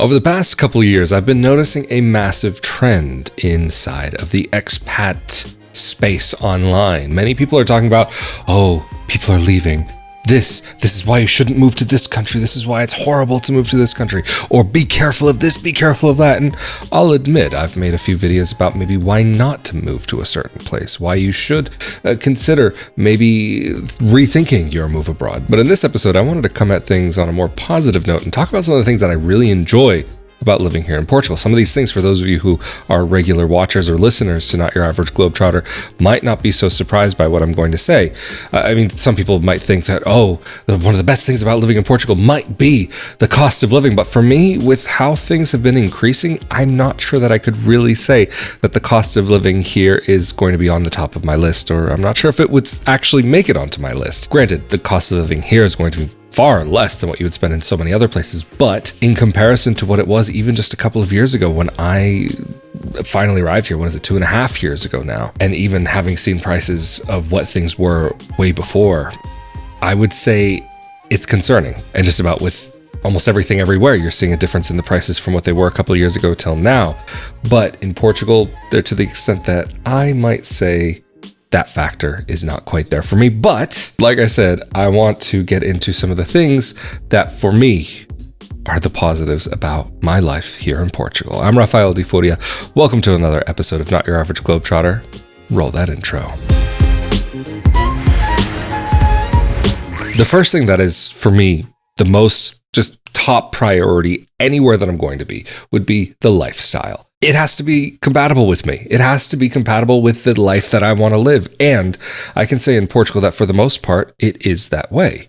Over the past couple of years, I've been noticing a massive trend inside of the expat space online. Many people are talking about, oh, people are leaving. This is why you shouldn't move to this country. This is why it's horrible to move to this country. Or be careful of this, be careful of that. And I'll admit, I've made a few videos about maybe why not to move to a certain place, why you should consider maybe rethinking your move abroad. But in this episode, I wanted to come at things on a more positive note and talk about some of the things that I really enjoy about living here in Portugal. Some of these things, for those of you who are regular watchers or listeners to Not Your Average Globetrotter, might not be so surprised by what I'm going to say. I mean, some people might think that, one of the best things about living in Portugal might be the cost of living. But for me, with how things have been increasing, I'm not sure that I could really say that the cost of living here is going to be on the top of my list, or I'm not sure if it would actually make it onto my list. Granted, the cost of living here is going to be far less than what you would spend in so many other places, but in comparison to what it was even just a couple of years ago when I finally arrived here, 2.5 years ago now, and even having seen prices of what things were way before, I would say it's concerning. And just about with almost everything everywhere, you're seeing a difference in the prices from what they were a couple of years ago till now. But in Portugal, they're to the extent that I might say that factor is not quite there for me. But like I said, I want to get into some of the things that for me are the positives about my life here in Portugal. I'm Rafael Di Furia. Welcome to another episode of Not Your Average Globetrotter. Roll that intro. The first thing that is for me the most just top priority anywhere that I'm going to be would be the lifestyle. It has to be compatible with me. It has to be compatible with the life that I want to live. And I can say in Portugal that for the most part, it is that way.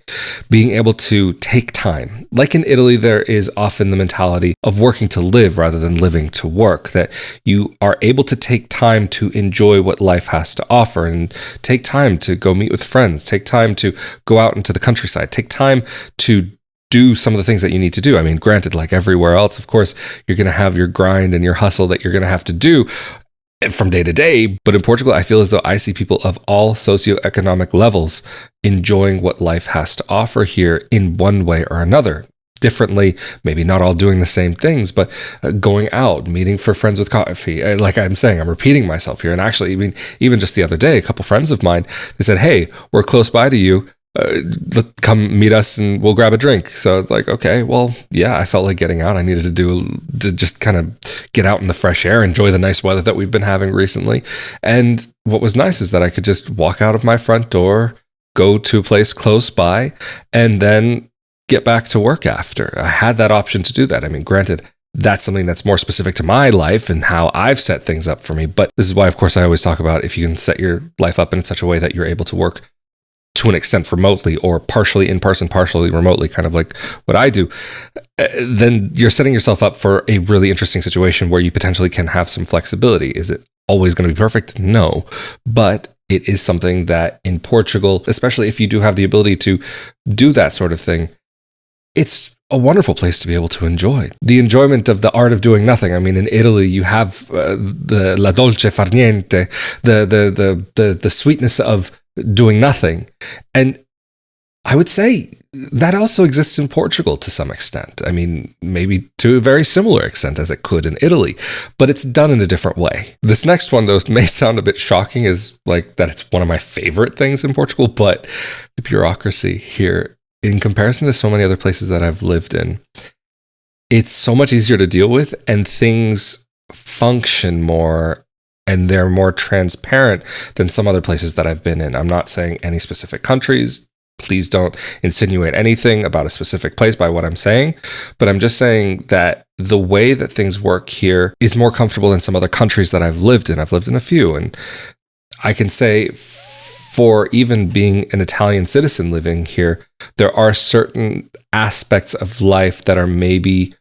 Being able to take time. Like in Italy, there is often the mentality of working to live rather than living to work, that you are able to take time to enjoy what life has to offer and take time to go meet with friends, take time to go out into the countryside, take time to do some of the things that you need to do. I mean, granted, like everywhere else, of course, you're going to have your grind and your hustle that you're going to have to do from day to day. But in Portugal, I feel as though I see people of all socioeconomic levels enjoying what life has to offer here in one way or another. Differently, maybe not all doing the same things, but going out, meeting for friends with coffee. Like I'm saying, I'm repeating myself here. And actually, even just the other day, a couple friends of mine, they said, hey, we're close by to you. Come meet us and we'll grab a drink. So it's like, okay, well, yeah, I felt like getting out. I needed to just kind of get out in the fresh air, enjoy the nice weather that we've been having recently. And what was nice is that I could just walk out of my front door, go to a place close by, and then get back to work after. I had that option to do that. I mean, granted, that's something that's more specific to my life and how I've set things up for me. But this is why, of course, I always talk about if you can set your life up in such a way that you're able to work to an extent remotely or partially in person, partially remotely, kind of like what I do, then you're setting yourself up for a really interesting situation where you potentially can have some flexibility. Is it always going to be perfect? No, but it is something that in Portugal, especially if you do have the ability to do that sort of thing, it's a wonderful place to be able to enjoy. The enjoyment of the art of doing nothing. I mean, in Italy, you have the la dolce far niente, the sweetness of doing nothing. And I would say that also exists in Portugal to some extent. I mean, maybe to a very similar extent as it could in Italy, but it's done in a different way. This next one, though, may sound a bit shocking, is like that it's one of my favorite things in Portugal, but the bureaucracy here, in comparison to so many other places that I've lived in, it's so much easier to deal with and things function more and they're more transparent than some other places that I've been in. I'm not saying any specific countries. Please don't insinuate anything about a specific place by what I'm saying. But I'm just saying that the way that things work here is more comfortable than some other countries that I've lived in. I've lived in a few. And I can say for even being an Italian citizen living here, there are certain aspects of life that are maybe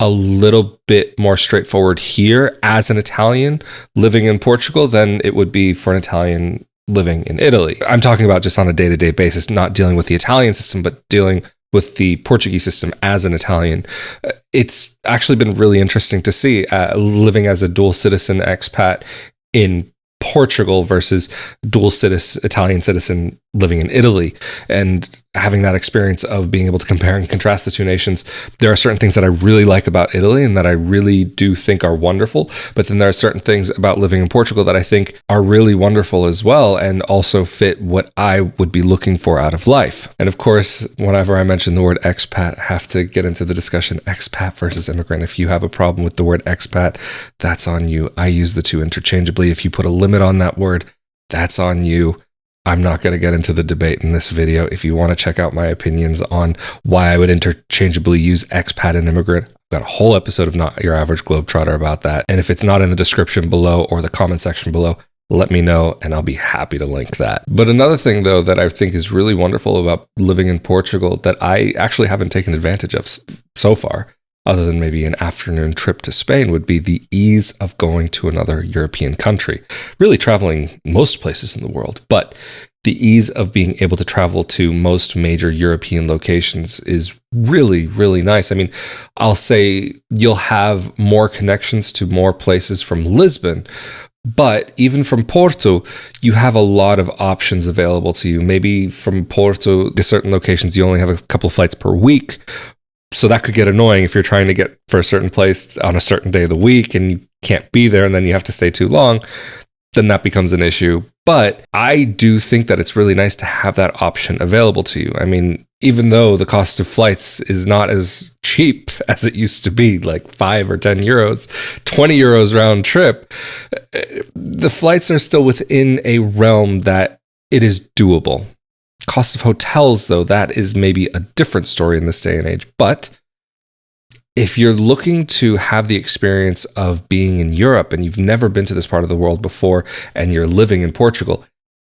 a little bit more straightforward here as an Italian living in Portugal than it would be for an Italian living in Italy. I'm talking about just on a day-to-day basis, not dealing with the Italian system, but dealing with the Portuguese system as an Italian. It's actually been really interesting to see living as a dual citizen expat in Portugal versus dual citizen Italian citizen living in Italy and having that experience of being able to compare and contrast the two nations. There are certain things that I really like about Italy and that I really do think are wonderful. But then there are certain things about living in Portugal that I think are really wonderful as well and also fit what I would be looking for out of life. And of course, whenever I mention the word expat, I have to get into the discussion expat versus immigrant. If you have a problem with the word expat, that's on you. I use the two interchangeably. If you put a limit on that word, that's on you. I'm not going to get into the debate in this video. If you want to check out my opinions on why I would interchangeably use expat and immigrant, I've got a whole episode of Not Your Average Globetrotter about that. And if it's not in the description below or the comment section below, let me know and I'll be happy to link that. But another thing though that I think is really wonderful about living in Portugal that I actually haven't taken advantage of so far, other than maybe an afternoon trip to Spain, would be the ease of going to another European country. Really traveling most places in the world, but the ease of being able to travel to most major European locations is really, really nice. I mean, I'll say you'll have more connections to more places from Lisbon, but even from Porto, you have a lot of options available to you. Maybe from Porto to certain locations, you only have a couple of flights per week. So that could get annoying if you're trying to get for a certain place on a certain day of the week and you can't be there and then you have to stay too long, then that becomes an issue. But I do think that it's really nice to have that option available to you. I mean, even though the cost of flights is not as cheap as it used to be, like 5 or 10 euros, 20 euros round trip, the flights are still within a realm that it is doable. Cost of hotels, though, that is maybe a different story in this day and age. But if you're looking to have the experience of being in Europe and you've never been to this part of the world before and you're living in Portugal,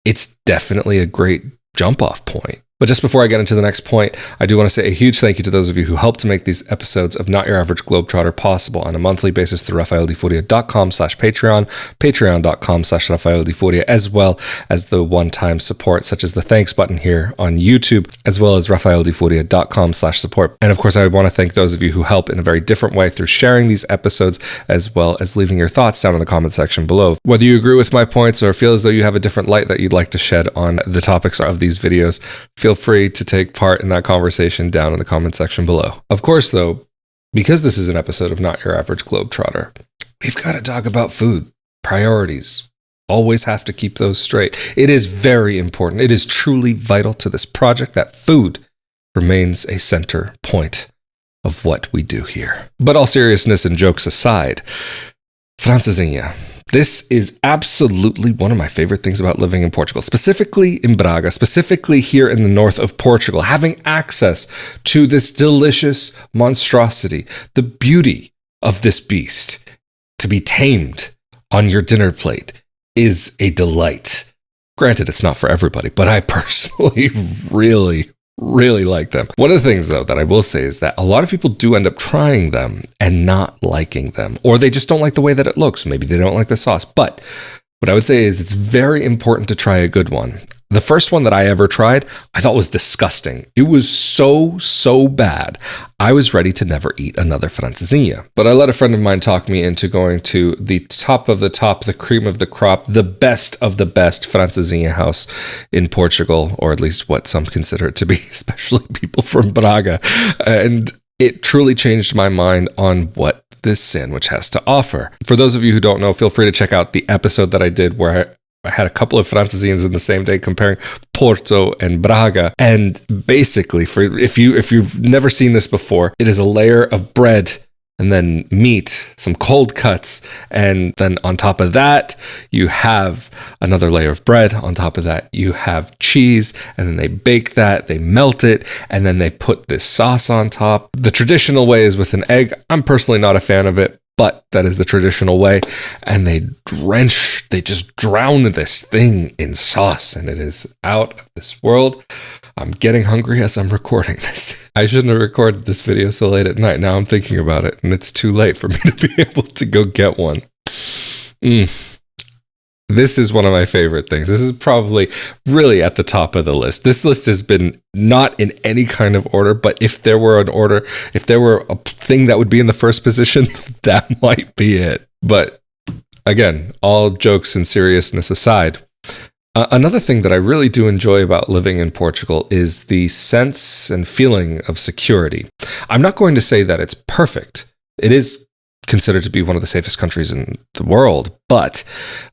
it's definitely a great jump-off point. But just before I get into the next point, I do want to say a huge thank you to those of you who helped to make these episodes of Not Your Average Globetrotter possible on a monthly basis through rafaeldifuria.com/Patreon, patreon.com/rafaeldifuria, as well as the one-time support, such as the thanks button here on YouTube, as well as rafaeldifuria.com/support. And of course, I want to thank those of you who help in a very different way through sharing these episodes, as well as leaving your thoughts down in the comment section below. Whether you agree with my points or feel as though you have a different light that you'd like to shed on the topics of these videos, feel free to take part in that conversation down in the comment section below. Of course, though, because this is an episode of Not Your Average Globetrotter, we've got to talk about food. Priorities. Always have to keep those straight. It is very important. It is truly vital to this project that food remains a center point of what we do here. But all seriousness and jokes aside, francesinha. This is absolutely one of my favorite things about living in Portugal, specifically in Braga, specifically here in the north of Portugal, having access to this delicious monstrosity, the beauty of this beast to be tamed on your dinner plate is a delight. Granted, it's not for everybody, but I personally really like them. One of the things, though, that I will say is that a lot of people do end up trying them and not liking them, or they just don't like the way that it looks. Maybe they don't like the sauce. But what I would say is it's very important to try a good one. The first one that I ever tried, I thought was disgusting. It was so bad. I was ready to never eat another francesinha. But I let a friend of mine talk me into going to the top of the top, the cream of the crop, the best of the best francesinha house in Portugal, or at least what some consider it to be, especially people from Braga. And it truly changed my mind on what this sandwich has to offer. For those of you who don't know, feel free to check out the episode that I did where I had a couple of francesinhas in the same day comparing Porto and Braga. And basically, if you've never seen this before, it is a layer of bread and then meat, some cold cuts, and then on top of that, you have another layer of bread. On top of that, you have cheese, and then they bake that, they melt it, and then they put this sauce on top. The traditional way is with an egg. I'm personally not a fan of it, but that is the traditional way. And they just drown this thing in sauce, and it is out of this world. I'm getting hungry as I'm recording this. I shouldn't have recorded this video so late at night. Now I'm thinking about it, and it's too late for me to be able to go get one. This is one of my favorite things. This is probably really at the top of the list. This list has been not in any kind of order, but if there were an order, if there were a thing that would be in the first position, that might be it. But again, all jokes and seriousness aside, Another thing that I really do enjoy about living in Portugal is the sense and feeling of security. I'm not going to say that it's perfect. It is considered to be one of the safest countries in the world. But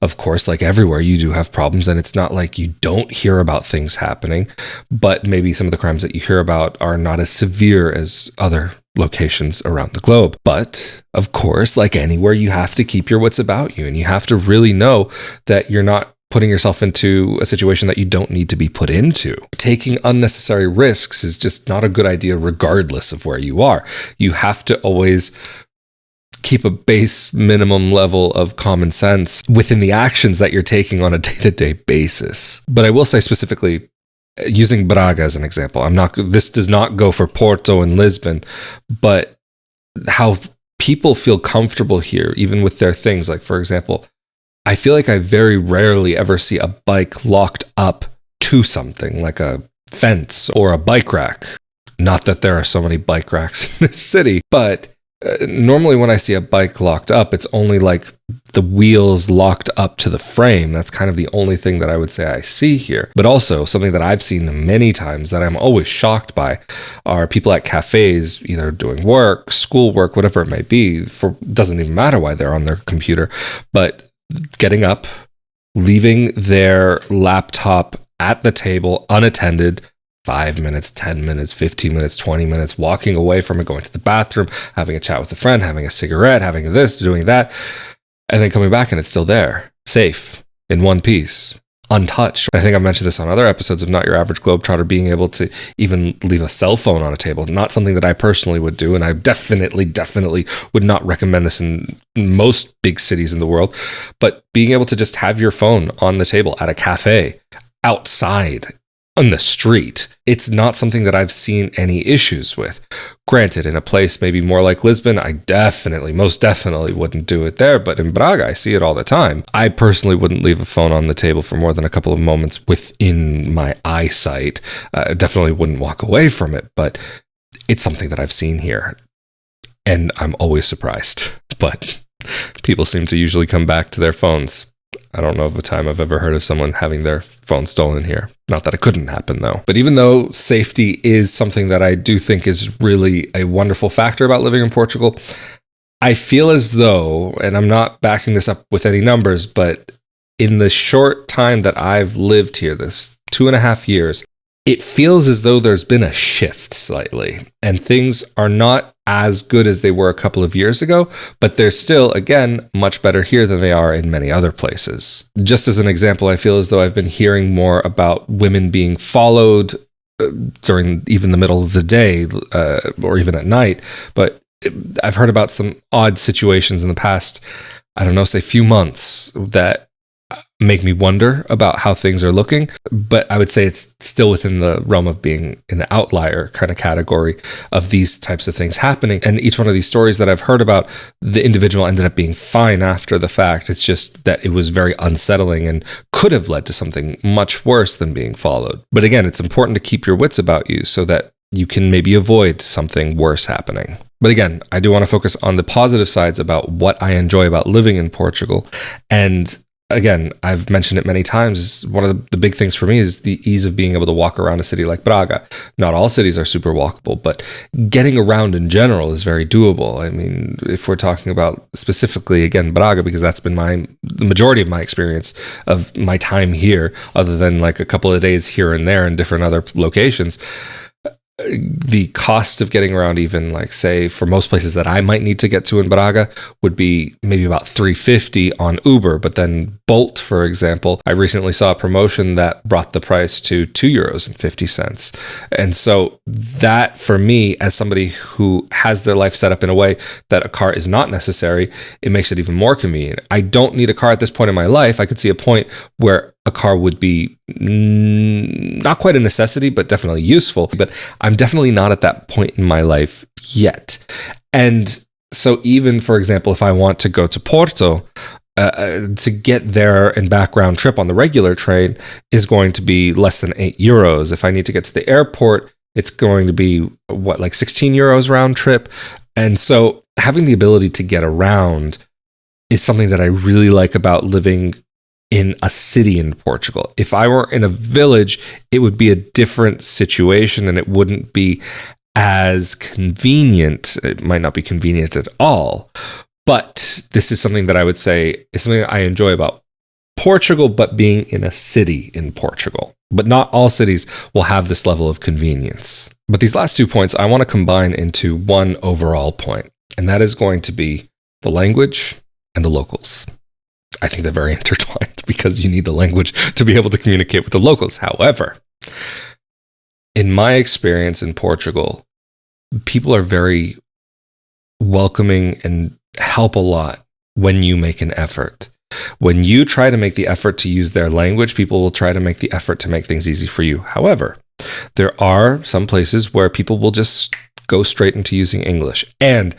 of course, like everywhere, you do have problems, and it's not like you don't hear about things happening, but maybe some of the crimes that you hear about are not as severe as other locations around the globe. But of course, like anywhere, you have to keep your wits about you, and you have to really know that you're not putting yourself into a situation that you don't need to be put into. Taking unnecessary risks is just not a good idea regardless of where you are. You have to always keep a base minimum level of common sense within the actions that you're taking on a day-to-day basis. But I will say specifically, using Braga as an example, this does not go for Porto and Lisbon, but how people feel comfortable here, even with their things. Like, for example, I feel like I very rarely ever see a bike locked up to something like a fence or a bike rack. Not that there are so many bike racks in this city, but normally when I see a bike locked up, it's only like the wheels locked up to the frame. That's kind of the only thing that I would say I see here. But also something that I've seen many times that I'm always shocked by are people at cafes, either doing work, schoolwork, whatever it may be. Doesn't even matter why they're on their computer, but getting up, leaving their laptop at the table unattended, 5 minutes, 10 minutes, 15 minutes, 20 minutes, walking away from it, going to the bathroom, having a chat with a friend, having a cigarette, having this, doing that, and then coming back and it's still there, safe, in one piece, untouched. I think I mentioned this on other episodes of Not Your Average Globetrotter, being able to even leave a cell phone on a table. Not something that I personally would do, and I definitely would not recommend this in most big cities in the world, but being able to just have your phone on the table at a cafe, outside, on the street, it's not something that I've seen any issues with. Granted, in a place maybe more like Lisbon, I most definitely wouldn't do it there. But in Braga, I see it all the time. I personally wouldn't leave a phone on the table for more than a couple of moments within my eyesight. I definitely wouldn't walk away from it, but it's something that I've seen here. And I'm always surprised. But people seem to usually come back to their phones. I don't know of a time I've ever heard of someone having their phone stolen here. Not that it couldn't happen, though. But even though safety is something that I do think is really a wonderful factor about living in Portugal, I feel as though, and I'm not backing this up with any numbers, but in the short time that I've lived here, this 2.5 years, it feels as though there's been a shift slightly, and things are not as good as they were a couple of years ago, but they're still, again, much better here than they are in many other places. Just as an example, I feel as though I've been hearing more about women being followed during even the middle of the day or even at night, but I've heard about some odd situations in the past, I don't know, say few months that make me wonder about how things are looking, but I would say it's still within the realm of being in the outlier kind of category of these types of things happening. And each one of these stories that I've heard about, the individual ended up being fine after the fact. It's just that it was very unsettling and could have led to something much worse than being followed. But again, it's important to keep your wits about you so that you can maybe avoid something worse happening. But again, I do want to focus on the positive sides about what I enjoy about living in Portugal. And again, I've mentioned it many times, one of the big things for me is the ease of being able to walk around a city like Braga. Not all cities are super walkable, but getting around in general is very doable. I mean, if we're talking about specifically, again, Braga, because that's been the majority of my experience of my time here, other than like a couple of days here and there in different other locations, the cost of getting around, even like say for most places that I might need to get to in Braga, would be maybe about $3.50 on Uber. But then Bolt, for example, I recently saw a promotion that brought the price to €2.50. And so that, for me, as somebody who has their life set up in a way that a car is not necessary, it makes it even more convenient. I don't need a car at this point in my life. I could see a point where a car would be not quite a necessity, but definitely useful. But I'm definitely not at that point in my life yet. And so even, for example, if I want to go to Porto, to get there and back round trip on the regular train is going to be less than €8. If I need to get to the airport, it's going to be, like €16 round trip. And so having the ability to get around is something that I really like about living in a city in Portugal. If I were in a village, it would be a different situation and it wouldn't be as convenient. It might not be convenient at all, but this is something that I would say is something that I enjoy about Portugal, but being in a city in Portugal. But not all cities will have this level of convenience. But these last 2 points I want to combine into one overall point, and that is going to be the language and the locals. I think they're very intertwined because you need the language to be able to communicate with the locals. However, in my experience in Portugal, people are very welcoming and help a lot when you make an effort. When you try to make the effort to use their language, people will try to make the effort to make things easy for you. However, there are some places where people will just go straight into using English. And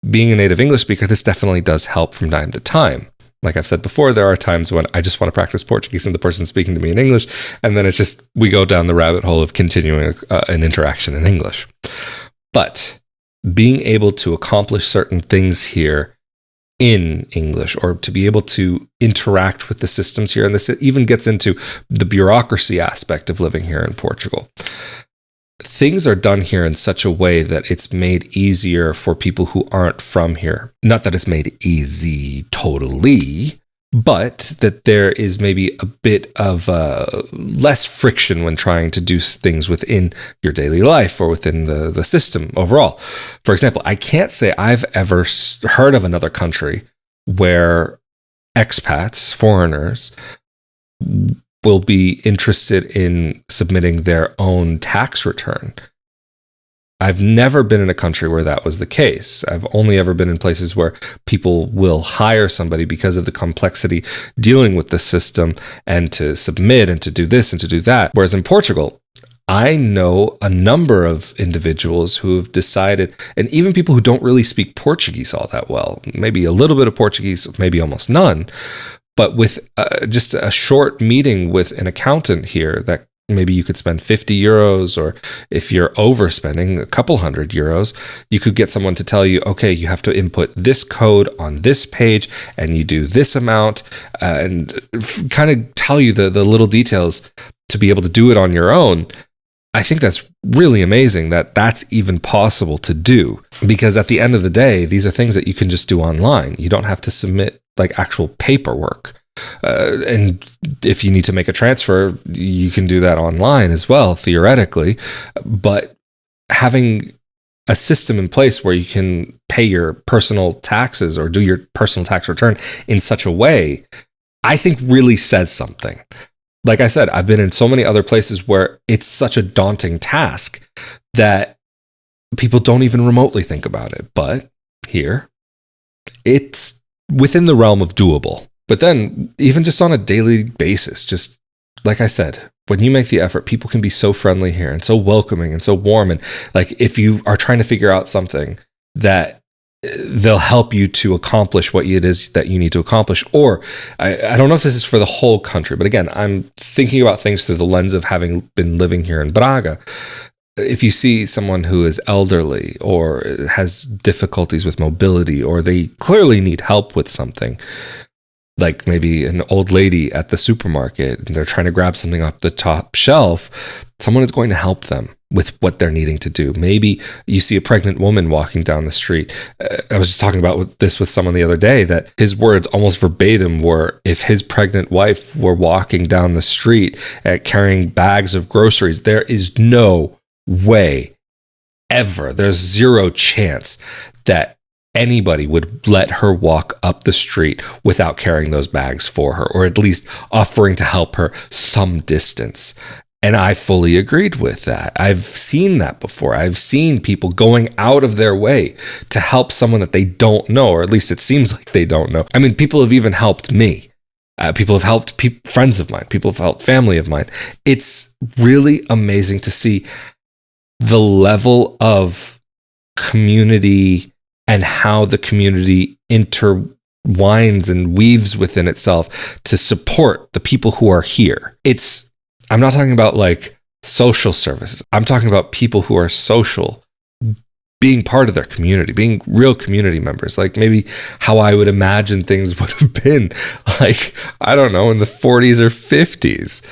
being a native English speaker, this definitely does help from time to time. Like I've said before, there are times when I just want to practice Portuguese and the person's speaking to me in English, and then it's just, we go down the rabbit hole of continuing an interaction in English. But being able to accomplish certain things here in English, or to be able to interact with the systems here, and this even gets into the bureaucracy aspect of living here in Portugal. Things are done here in such a way that it's made easier for people who aren't from here. Not that it's made easy totally, but that there is maybe a bit of less friction when trying to do things within your daily life or within the system overall. For example, I can't say I've ever heard of another country where expats, foreigners, will be interested in submitting their own tax return. I've never been in a country where that was the case. I've only ever been in places where people will hire somebody because of the complexity dealing with the system and to submit and to do this and to do that. Whereas in Portugal, I know a number of individuals who have decided, and even people who don't really speak Portuguese all that well, maybe a little bit of Portuguese, maybe almost none, but with just a short meeting with an accountant here that maybe you could spend 50 euros, or if you're overspending a couple €100, you could get someone to tell you, okay, you have to input this code on this page and you do this amount, and kind of tell you the little details to be able to do it on your own. I think that's really amazing that that's even possible to do, because at the end of the day, these are things that you can just do online. You don't have to submit like actual paperwork. And if you need to make a transfer, you can do that online as well, theoretically. But having a system in place where you can pay your personal taxes or do your personal tax return in such a way, I think really says something. Like I said, I've been in so many other places where it's such a daunting task that people don't even remotely think about it. But here, it's within the realm of doable. But then, even just on a daily basis, just like I said, when you make the effort, people can be so friendly here and so welcoming and so warm. And like, if you are trying to figure out something, that they'll help you to accomplish what it is that you need to accomplish. Or I don't know if this is for the whole country, but again, I'm thinking about things through the lens of having been living here in Braga. If you see someone who is elderly or has difficulties with mobility, or they clearly need help with something, like maybe an old lady at the supermarket and they're trying to grab something off the top shelf, someone is going to help them with what they're needing to do. Maybe you see a pregnant woman walking down the street. I was just talking about this with someone the other day, that his words almost verbatim were, if his pregnant wife were walking down the street carrying bags of groceries, there is no way ever, there's zero chance that anybody would let her walk up the street without carrying those bags for her, or at least offering to help her some distance. And I fully agreed with that. I've seen that before. I've seen people going out of their way to help someone that they don't know, or at least it seems like they don't know. I mean, people have even helped me. People have helped friends of mine. People have helped family of mine. It's really amazing to see the level of community and how the community intertwines and weaves within itself to support the people who are here. I'm not talking about like social services. I'm talking about people who are social, being part of their community, being real community members, like maybe how I would imagine things would have been, like, I don't know, in the 40s or 50s.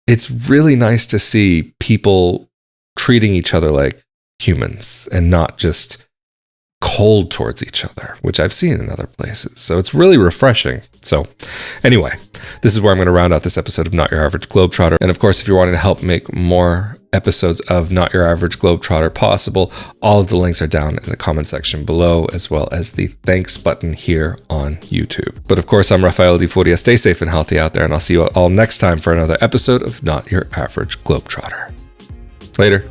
It's really nice to see people treating each other like humans and not just cold towards each other, which I've seen in other places. So it's really refreshing. So anyway, this is where I'm going to round out this episode of Not Your Average Globetrotter. And of course, if you're wanting to help make more episodes of Not Your Average Globetrotter possible, all of the links are down in the comment section below, as well as the thanks button here on YouTube. But of course, I'm Rafael Di Furia. Stay safe and healthy out there, and I'll see you all next time for another episode of Not Your Average Globetrotter. Later.